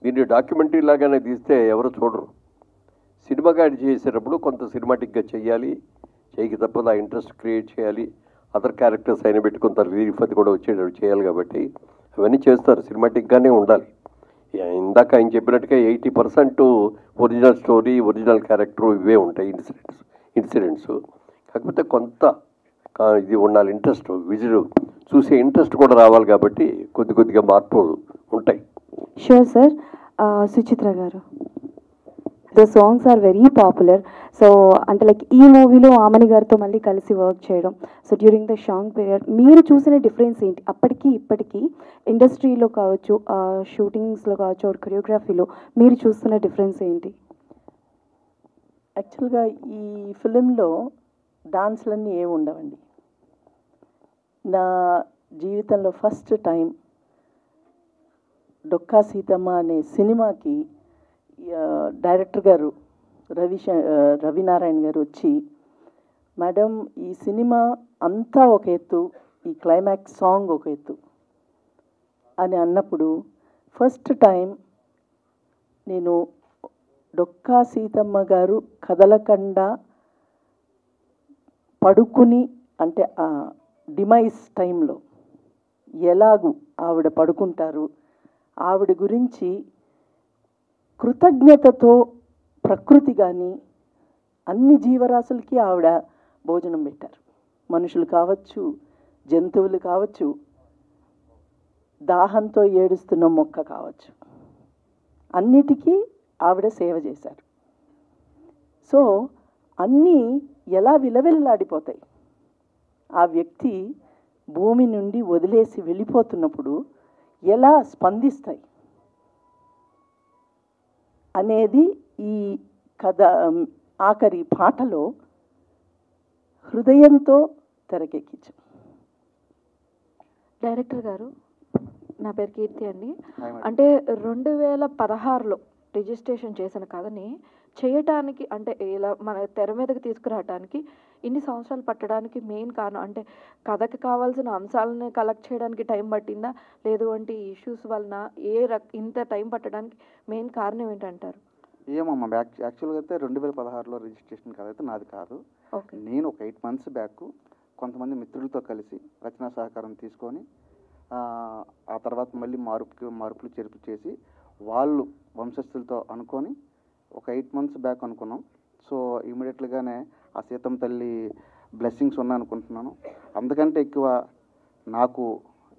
దీన్ని డాక్యుమెంటరీ లాగానే తీస్తే ఎవరు చూడరు. సినిమాగా చేసేటప్పుడు కొంత సినిమాటిక్గా చేయాలి, చేయకి తప్పదు ఆ ఇంట్రెస్ట్ క్రియేట్ చేయాలి, అదర్ క్యారెక్టర్స్ అయిన పెట్టి కొంత రిలీఫ్ అది కూడా వచ్చేటట్టు చేయాలి. కాబట్టి అవన్నీ చేస్తారు, సినిమాటిక్గానే ఉండాలి. ఇందాక ఆయన చెప్పినట్టుగా 80% ఒరిజినల్ స్టోరీ, ఒరిజినల్ క్యారెక్టర్ ఇవే ఉంటాయి ఇన్సిడెంట్స్. కాకపోతే కొంత ఇది ఉండాలి, ఇంట్రెస్ట్, విజువల్ చూసే ఇంట్రెస్ట్ కూడా రావాలి. కాబట్టి కొద్దిగా మార్పులు ఉంటాయి. Sure sir. Suchitra garu, the songs are very popular. So అంటే లైక్ ఈ మూవీలో ఆమని గారితో మళ్ళీ కలిసి వర్క్ చేయడం, so during the song period మీరు చూసిన డిఫరెన్స్ ఏంటి అప్పటికి ఇప్పటికీ? ఇండస్ట్రీలో కావచ్చు, షూటింగ్స్లో కావచ్చు, కొరియోగ్రఫీలో మీరు చూస్తున్న డిఫరెన్స్ ఏంటి? యాక్చువల్గా ఈ ఫిలింలో డాన్స్లన్నీ ఏమి ఉండవండి. నా జీవితంలో ఫస్ట్ టైం డొక్కా సీతమ్మ అనే సినిమాకి డైరెక్టర్ గారు రవినారాయణ గారు వచ్చి, మేడం ఈ సినిమా అంతా ఒక ఎత్తు, ఈ క్లైమాక్స్ సాంగ్ ఒక ఎత్తు అని అన్నప్పుడు ఫస్ట్ టైం నేను డొక్కా సీతమ్మ గారు కదలకుండా పడుకుని, అంటే ఆ డిమైస్ టైంలో ఎలాగూ ఆవిడ పడుకుంటారు, ఆవిడ గురించి కృతజ్ఞతతో ప్రకృతి కానీ అన్ని జీవరాశులకి ఆవిడ భోజనం పెట్టారు. మనుషులు కావచ్చు, జంతువులు కావచ్చు, దాహంతో ఏడుస్తున్న మొక్క కావచ్చు, అన్నిటికీ ఆవిడ సేవ చేశారు. సో అన్నీ ఎలా విలవిల్లాడిపోతాయి. ఆ వ్యక్తి భూమి నుండి వదిలేసి వెళ్ళిపోతున్నప్పుడు ఎలా స్పందిస్తాయి అనేది ఈ కథ ఆఖరి పాటలో హృదయంతో తెరకెక్కించాం. డైరెక్టర్ గారు, నా పేరు కీర్తి అండి. అంటే 2016లో రిజిస్ట్రేషన్ చేసిన కథని చేయటానికి, అంటే ఇలా మన తెర మీదకి తీసుకురావడానికి ఇన్ని సంవత్సరాలు పట్టడానికి మెయిన్ కారణం, అంటే కథకి కావాల్సిన అంశాలని కలెక్ట్ చేయడానికి టైం పట్టిందా, లేదు అంటే ఇష్యూస్ వలన ఇంత టైం పట్టడానికి మెయిన్ కారణం ఏంటంటారు? ఏమమ్మా, యాక్చువల్గా అయితే 2016లో రిజిస్ట్రేషన్ కాదైతే నాది కాదు. నేను ఒక 8 months బ్యాక్ కొంతమంది మిత్రులతో కలిసి రచనా సహకారం తీసుకొని ఆ తర్వాత మళ్ళీ మార్పులు చేర్పు చేసి వాళ్ళు వంశస్థులతో అనుకొని ఒక 8 months బ్యాక్ అనుకున్నాం. సో ఇమీడియట్గానే ఆ సీతమ్మ తల్లి బ్లెస్సింగ్స్ ఉన్నాయనుకుంటున్నాను. అందుకంటే ఎక్కువ నాకు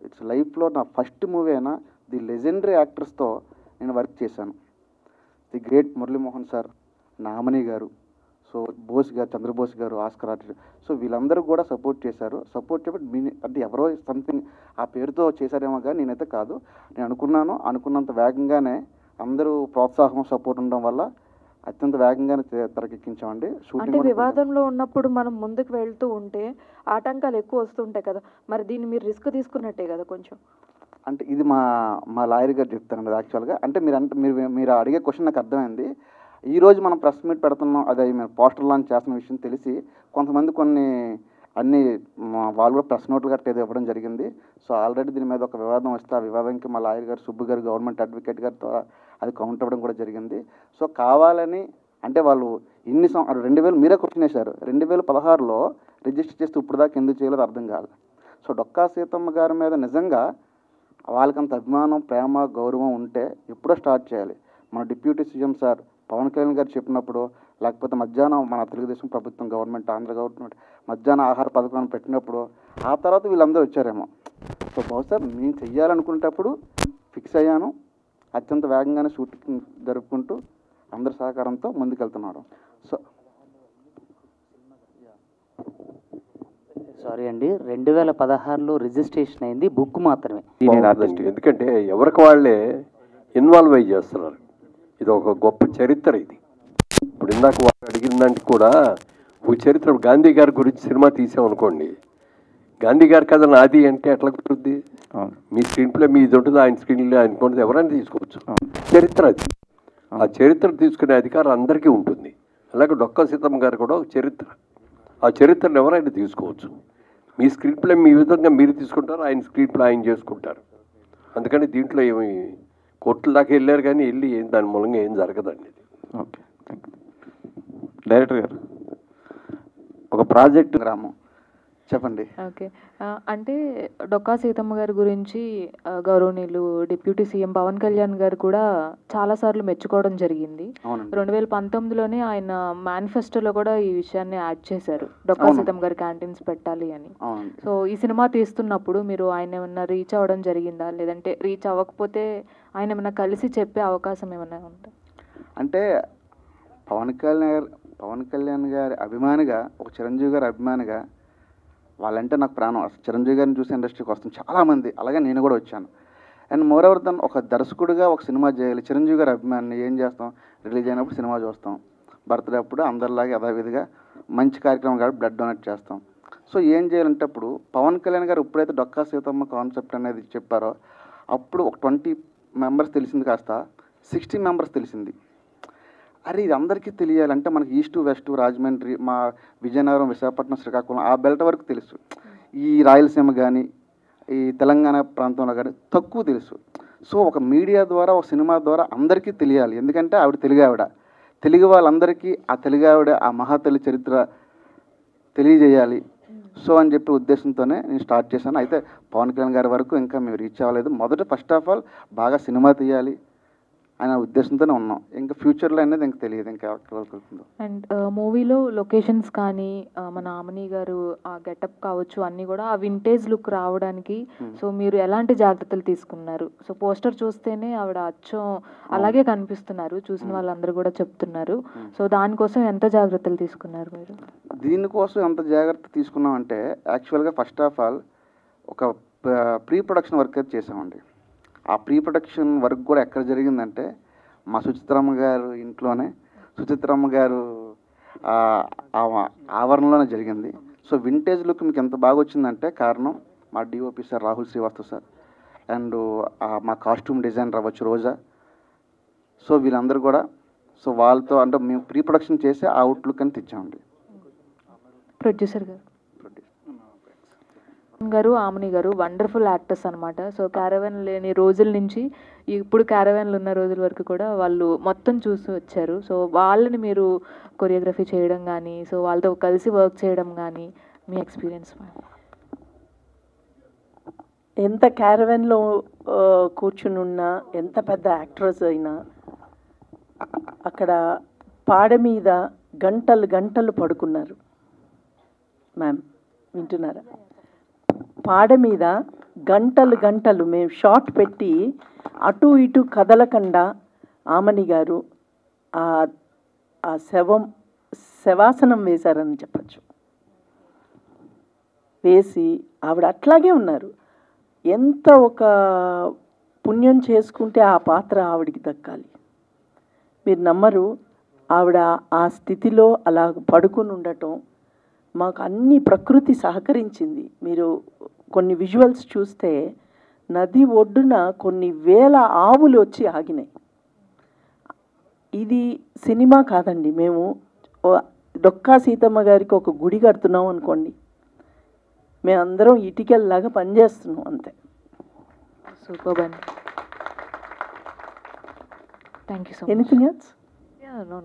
ఇట్స్ లైఫ్లో నా ఫస్ట్ మూవీ అయినా ది లెజెండరీ యాక్టర్స్తో నేను వర్క్ చేశాను. ది గ్రేట్ మురళీమోహన్ సార్, నామని గారు, సో బోస్ గారు, చంద్రబోస్ గారు, ఆస్కర్ ఆర్టిస్ట్, సో వీళ్ళందరూ కూడా సపోర్ట్ చేశారు. సపోర్ట్ చేయబట్టి అంటే ఎవరో సంథింగ్ ఆ పేరుతో చేశారేమో కానీ నేనైతే కాదు. నేను అనుకున్నంత వేగంగానే అందరూ ప్రోత్సాహం సపోర్ట్ ఉండడం వల్ల అత్యంత వేగంగానే తెరకెక్కించామండి. అంటే వివాదంలో ఉన్నప్పుడు మనం ముందుకు వెళ్తూ ఉంటే ఆటంకాలు ఎక్కువ వస్తుంటాయి కదా, మరి దీన్ని మీరు రిస్క్ తీసుకున్నట్టే కదా కొంచెం? అంటే ఇది మా లాయర్ గారు చెప్తారండి యాక్చువల్గా. అంటే మీరు అడిగే క్వశ్చన్ నాకు అర్థమైంది. ఈరోజు మనం ప్రెస్ మీట్ పెడుతున్నాం, అదే మేము పోస్టర్ లాంచ్ చేస్తున్న విషయం తెలిసి కొంతమంది అన్ని వాళ్ళు కూడా ప్రెస్ నోట్లు గట్రా ఇవ్వడం జరిగింది. సో ఆల్రెడీ దీని మీద ఒక వివాదం వస్తే ఆ వివాదంకి మా లాయర్ గారు సుబ్బు గారు, గవర్నమెంట్ అడ్వకేట్ గారి ద్వారా అది కౌంటర్ అవ్వడం కూడా జరిగింది. సో కావాలని అంటే వాళ్ళు 2000 మీరే క్వశ్చన్ వేశారు, 2016లో రిజిస్టర్ చేస్తే ఇప్పుడు దాకా ఎందుకు చేయలేదు అర్థం కాలేదు. సో డొక్కా సీతమ్మ గారి మీద నిజంగా వాళ్ళకంత అభిమానం, ప్రేమ, గౌరవం ఉంటే ఎప్పుడో స్టార్ట్ చేయాలి. మన deputy CM sir Pawan Kalyan గారు చెప్పినప్పుడు, లేకపోతే మధ్యాహ్నం మన తెలుగుదేశం ప్రభుత్వం గవర్నమెంట్, ఆంధ్ర గవర్నమెంట్ మధ్యాహ్న ఆహార పథకాన్ని పెట్టినప్పుడు ఆ తర్వాత వీళ్ళందరూ వచ్చారేమో. సో బహుశా నేను చెయ్యాలనుకునేటప్పుడు ఫిక్స్ అయ్యాను. అత్యంత వేగంగానే షూటింగ్ జరుపుకుంటూ అందరి సహకారంతో ముందుకెళ్తున్నాడు. సో సారీ అండి, 2016లో రిజిస్ట్రేషన్ అయింది, బుక్ మాత్రమే. ఎందుకంటే ఎవరికి వాళ్ళే ఇన్వాల్వ్ అయ్యి చేస్తున్నారు. ఇది ఒక గొప్ప చరిత్ర. ఇది ఇప్పుడు ఇందాక వాళ్ళు అడిగిన దానికి కూడా ఒక చరిత్ర. గాంధీ గారి గురించి సినిమా తీసామనుకోండి, గాంధీ గారి కథ నాది అంటే ఎట్లా కుదురుద్ది? మీ స్క్రీన్ ప్లే మీది ఉంటుంది, ఆయన స్క్రీన్ ప్లే అనుకుంటుంది, ఎవరైనా తీసుకోవచ్చు. చరిత్ర అది. ఆ చరిత్ర తీసుకునే అధికారం అందరికీ ఉంటుంది. అలాగే డొక్కా సీతమ్మ గారు కూడా ఒక చరిత్ర. ఆ చరిత్రను ఎవరైనా తీసుకోవచ్చు. మీ స్క్రీన్ ప్లే మీ విధంగా మీరు తీసుకుంటారు, ఆయన స్క్రీన్ ప్లే ఆయన చేసుకుంటారు. అందుకని దీంట్లో ఏమి కోర్టుల దాకా వెళ్ళారు కానీ వెళ్ళి ఏం దాని మూలంగా ఏం జరగదండి. ఓకే, డైరెక్టర్ గారు ఒక ప్రాజెక్ట్ గ్రామం చెప్పండి. ఓకే, అంటే డొక్కా సీతమ్మ గారి గురించి గౌరవనీయులు డిప్యూటీ సీఎం పవన్ కళ్యాణ్ గారు కూడా చాలాసార్లు మెచ్చుకోవడం జరిగింది. 2019లోనే ఆయన మేనిఫెస్టోలో కూడా ఈ విషయాన్ని యాడ్ చేశారు, డొక్కా సీతమ్మ గారి క్యాంటీన్స్ పెట్టాలి అని. సో ఈ సినిమా తీస్తున్నప్పుడు మీరు ఆయన ఏమన్నా రీచ్ అవ్వడం జరిగిందా, లేదంటే రీచ్ అవ్వకపోతే ఆయన ఏమన్నా కలిసి చెప్పే అవకాశం ఏమన్నా ఉందా? అంటే పవన్ కళ్యాణ్ గారి అభిమానిగా, ఒక చిరంజీవి గారి అభిమానిగా, వాళ్ళంటే నాకు ప్రాణం. అసలు చిరంజీవి గారిని చూసి ఇండస్ట్రీకి వస్తుంది చాలామంది, అలాగే నేను కూడా వచ్చాను. అండ్ మోర్ ఓవర్ దన్ ఒక దర్శకుడిగా ఒక సినిమా చేయాలి. చిరంజీవి గారి అభిమాని ఏం చేస్తాం, రిలీజ్ అయినప్పుడు సినిమా చూస్తాం, బర్త్డే అప్పుడు అందరిలాగే యథావిధిగా మంచి కార్యక్రమం కాబట్టి బ్లడ్ డొనేట్ చేస్తాం. సో ఏం చేయాలంటే అప్పుడు పవన్ కళ్యాణ్ గారు ఎప్పుడైతే డొక్కా సీతమ్మ కాన్సెప్ట్ అనేది చెప్పారో అప్పుడు ఒక 20 మెంబర్స్ తెలిసింది, కాస్త 60 మెంబర్స్ తెలిసింది. అరే ఇది అందరికీ తెలియాలంటే మనకి ఈస్ట్ వెస్ట్ రాజమండ్రి, మా విజయనగరం, విశాఖపట్నం, శ్రీకాకుళం ఆ బెల్ట్ వరకు తెలుసు. ఈ రాయలసీమ కానీ ఈ తెలంగాణ ప్రాంతంలో కానీ తక్కువ తెలుసు. సో ఒక మీడియా ద్వారా, ఒక సినిమా ద్వారా అందరికీ తెలియాలి. ఎందుకంటే ఆవిడ తెలుగు ఆవిడ, తెలుగు వాళ్ళందరికీ ఆ తెలుగు ఆవిడ, ఆ మహాతల్లి చరిత్ర తెలియజేయాలి. సో అని చెప్పి ఉద్దేశంతోనే నేను స్టార్ట్ చేశాను. అయితే పవన్ కళ్యాణ్ గారి వరకు ఇంకా మేము రీచ్ అవ్వలేదు. మొదట ఫస్ట్ ఆఫ్ ఆల్ బాగా సినిమా తీయాలి అనే ఉద్దేశంతోనే ఉన్నాం. ఇంకా ఫ్యూచర్లో అనేది ఇంకా తెలియదు ఇంకా వెళ్తుందో. అండ్ మూవీలో లొకేషన్స్ కానీ మన ఆమని గారు ఆ గెటప్ కావచ్చు అన్నీ కూడా ఆ వింటేజ్ లుక్ రావడానికి సో మీరు ఎలాంటి జాగ్రత్తలు తీసుకున్నారు? సో పోస్టర్ చూస్తేనే ఆవిడ అచ్చం అలాగే కనిపిస్తున్నారు, చూసిన వాళ్ళందరూ కూడా చెప్తున్నారు. సో దానికోసం ఎంత జాగ్రత్తలు తీసుకున్నారు మీరు? దీనికోసం ఎంత జాగ్రత్త తీసుకున్నామంటే యాక్చువల్గా ఫస్ట్ ఆఫ్ ఆల్ ఒక ప్రీ ప్రొడక్షన్ వర్క్ అయితే చేసామండి. ఆ ప్రీ ప్రొడక్షన్ వర్క్ కూడా ఎక్కడ జరిగిందంటే మా సుచిత్రమ్మ గారు ఇంట్లోనే, సుచిత్రమ్మ గారు ఆవరణలోనే జరిగింది. సో వింటేజ్ లుక్ మీకు ఎంత బాగా వచ్చిందంటే కారణం మా DOP sir Rahul Srivastav sir and మా కాస్ట్యూమ్ డిజైనర్ అవ్వచ్చు రోజా. సో వీళ్ళందరూ కూడా సో వాళ్ళతో అంటే మేము ప్రీ ప్రొడక్షన్ చేసి ఆ అవుట్లుక్ అని తెచ్చామండి. ప్రొడ్యూసర్ గారు ఆమని గారు వండర్ఫుల్ యాక్టర్స్ అనమాట. సో క్యారవాన్ లేని రోజుల నుంచి ఇప్పుడు క్యారవాన్లు ఉన్న రోజుల వరకు కూడా వాళ్ళు మొత్తం చూసి వచ్చారు. సో వాళ్ళని మీరు కొరియోగ్రఫీ చేయడం కానీ, సో వాళ్ళతో కలిసి వర్క్ చేయడం కానీ మీ ఎక్స్పీరియన్స్? ఎంత క్యారవాన్లో కూర్చుని ఉన్నా, ఎంత పెద్ద యాక్టర్స్ అయినా అక్కడ పాడ మీద గంటలు గంటలు పడుకున్నారు. మ్యామ్ వింటున్నారా? పాడ మీద గంటలు గంటలు మేము షార్ట్ పెట్టి అటు ఇటు కదలకుండా ఆమని గారు ఆ శవాసనం వేశారని చెప్పచ్చు. వేసి ఆవిడ అట్లాగే ఉన్నారు. ఎంత ఒక పుణ్యం చేసుకుంటే ఆ పాత్ర ఆవిడికి దక్కాలి. మీరు నమ్మరు, ఆవిడ ఆ స్థితిలో అలా పడుకుని ఉండటం మాకు అన్ని ప్రకృతి సహకరించింది. మీరు కొన్ని విజువల్స్ చూస్తే నది ఒడ్డున కొన్ని వేల ఆవులు వచ్చి ఆగినాయి. ఇది సినిమా కాదండి, మేము డొక్కా సీతమ్మ గారికి ఒక గుడి కడుతున్నాం అనుకోండి, మేమందరం ఇటుకల్లాగా పనిచేస్తున్నాం అంతే. సూపర్ అండి, thank you so much. Anything else? No